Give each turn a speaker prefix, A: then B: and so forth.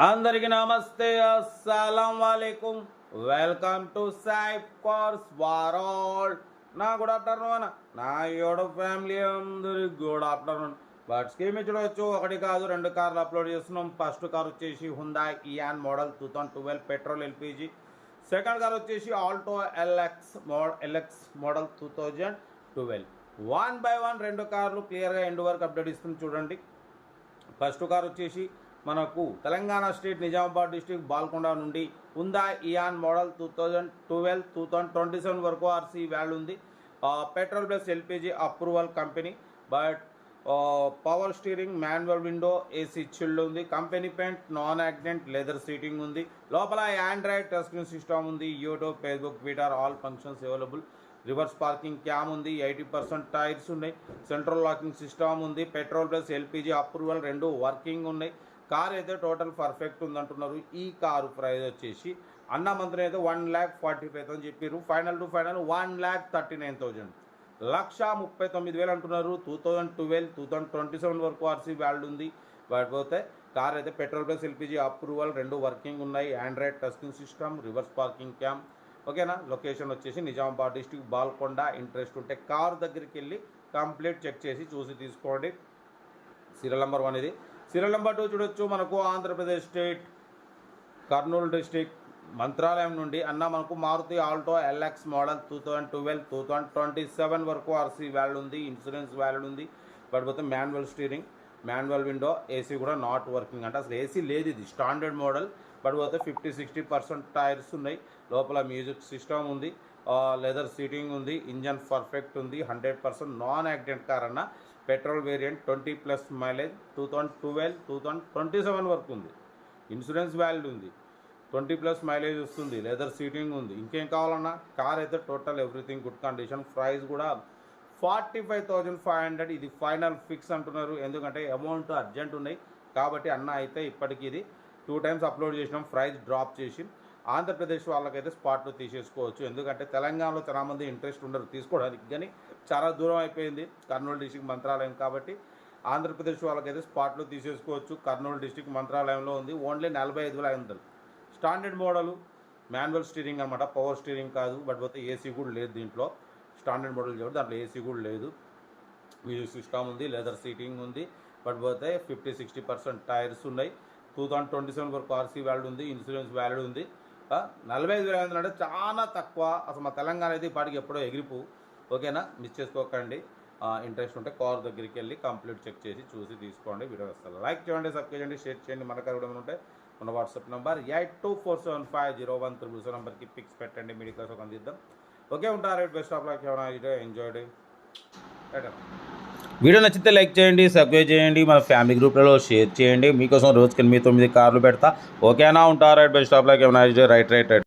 A: అందరికీ నమస్తే, అస్సలం వాలేకుం. Welcome to Saif cars world. నా గుడ్ ఆఫ్టర్నూన్ నా యూట్యూబ్ ఫ్యామిలీ అందరికి గుడ్ ఆఫ్టర్నూన్. బట్ స్కీమ్ చూడవచ్చు, ఒకటి కాదు రెండు కార్లు అప్లోడ్ చేస్తున్నాం. ఫస్ట్ కార్ వచ్చేసి Hyundai Eon model 2012 petrol LPG. Second car వచ్చేసి ఆల్టో ఎల్ఎక్స్ మోడల్ 2012. 1 by 1 రెండు కార్లు క్లియర్గా ఎండ్ వరకు అప్డేట్ ఇస్తుంది చూడండి. ఫస్ట్ కార్ వచ్చేసి మనకు తెలంగాణ స్టేట్ నిజామాబాద్ డిస్ట్రిక్ట్ బాల్కొండ నుండి హుండాయ్ ఇయాన్ మోడల్ 2012 2027 వరకు ఆర్సీ వాల్యూ ఉంది. Petrol plus LPG approval company. But power steering, manual window, AC chilled ఉంది. Company paint, non accident leather seating ఉంది. లోపల ఆండ్రాయిడ్ టచ్ స్క్రీన్ సిస్టమ్ ఉంది. YouTube, Facebook, Twitter all functions available. Reverse parking cam ఉంది. 80% tyres ఉన్నాయి. Central locking system ఉంది. Petrol plus LPG approval రెండు working ఉన్నాయి. Car అయితే టోటల్ పర్ఫెక్ట్ ఉందంటున్నారు. ఈ కారు ప్రైస్ వచ్చేసి అన్న మంత్రి అయితే 1,45,000 చెప్పారు. ఫైనల్ టు ఫైనల్ 1,39,000, 1,39,000 అంటున్నారు. 2012 2027 వరకు ఆర్సీ వాల్యూ ఉంది. కాకపోతే కార్ అయితే పెట్రోల్ ప్లస్ ఎల్పిజి అప్రూవల్ రెండు వర్కింగ్ ఉన్నాయి. Android touch screen system, reverse parking cam. ఓకేనా. లొకేషన్ వచ్చేసి నిజామాబాద్ డిస్ట్రిక్ట్ బాల్కొండ. ఇంట్రెస్ట్ ఉంటే కారు దగ్గరికి వెళ్ళి కంప్లీట్ చెక్ చేసి చూసి తీసుకోండి. సీరియల్ నెంబర్ 1 ఇది. సీరియల్ నెంబర్ 2 చూడొచ్చు. మనకు ఆంధ్రప్రదేశ్ స్టేట్ కర్నూలు డిస్ట్రిక్ట్ మంత్రాలయం నుండి అన్న మనకు మారుతి ఆల్టో ఎల్ఎక్స్ మోడల్ 2012 2027 వరకు ఆర్సీ వాల్యూ ఉంది. ఇన్సూరెన్స్ వాల్యూ ఉంది. కాకపోతే manual steering, manual window, AC కూడా నాట్ వర్కింగ్. అంటే అసలు ఏసీ లేదు, ఇది స్టాండర్డ్ మోడల్. పడిపోతే 50-60% టైర్స్ ఉన్నాయి. లోపల మ్యూజిక్ సిస్టమ్ ఉంది. లెదర్ సీటింగ్ ఉంది. ఇంజన్ పర్ఫెక్ట్ ఉంది. 100% నాన్ యాక్సిడెంట్ కార్ అన్న. Petrol variant 20+ mileage. 2012 2027 వరకు ఉంది. ఇన్సూరెన్స్ వాల్యూ ఉంది. 20+ మైలేజ్ వస్తుంది. లెదర్ సీటింగ్ ఉంది. ఇంకేం కావాలన్నా కార్ అయితే total everything good condition. Price కూడా 45,500. ఇది ఫైనల్ ఫిక్స్ అంటున్నారు. ఎందుకంటే అమౌంట్ అర్జెంట్ ఉన్నాయి కాబట్టి అన్న అయితే ఇప్పటికి ఇది 2 times అప్లోడ్ చేసినాం. ప్రైస్ డ్రాప్ చేసి ఆంధ్రప్రదేశ్ వాళ్ళకైతే స్పాట్లో తీసేసుకోవచ్చు. ఎందుకంటే తెలంగాణలో చాలామంది ఇంట్రెస్ట్ ఉండరు తీసుకోవడానికి, కానీ చాలా దూరం అయిపోయింది కర్నూలు డిస్ట్రిక్ట్ మంత్రాలయం కాబట్టి ఆంధ్రప్రదేశ్ వాళ్ళకైతే స్పాట్లో తీసేసుకోవచ్చు. కర్నూలు డిస్ట్రిక్ట్ మంత్రాలయంలో ఉంది. Only 45,500. Standard model, manual steering అనమాట, పవర్ స్టీరింగ్ కాదు. బట్ పోతే ఏసీ కూడా లేదు దీంట్లో. స్టాండర్డ్ మోడల్ కాబట్టి దాంట్లో ఏసీ కూడా లేదు. మ్యూజిక్ సిస్టమ్ ఉంది. లెదర్ సీటింగ్ ఉంది. బట్ పోతే 50-60% టైర్స్ ఉన్నాయి. 2027 వరకు ఆర్సీ వాల్యూ ఉంది. ఇన్సూరెన్స్ వాల్యూ ఉంది. 45,500 అంటే చాలా తక్కువ. అసలు మా తెలంగాణ అయితే ఇప్పటికి ఎప్పుడో ఎగిరిపు. ఓకేనా, మిస్ చేసుకోకండి. ఇంట్రెస్ట్ ఉంటే కార్ దగ్గరికి వెళ్ళి కంప్లీట్ చెక్ చేసి చూసి తీసుకోండి. వీడియో వస్తారు లైక్ చేయండి, సబ్స్క్రైబ్ చేయండి, షేర్ చేయండి. మనకు కూడా ఉంటే మన వాట్సాప్ నెంబర్ 82475013 నెంబర్కి పిక్స్ పెట్టండి. మీడియా క్లాస్ ఒక అందిద్దాం. ఓకే, ఉంటారు. Best of luck. Enjoy. Video నచ్చితే లైక్ చేయండి, సబ్స్క్రైబ్ చేయండి, మన ఫ్యామిలీ గ్రూప్లలో షేర్ చేయండి. మీకోసం రోజుకి 8-9 కార్లు పెడతా. ఓకేనా, ఉంటారు. Best of luck. రైట్.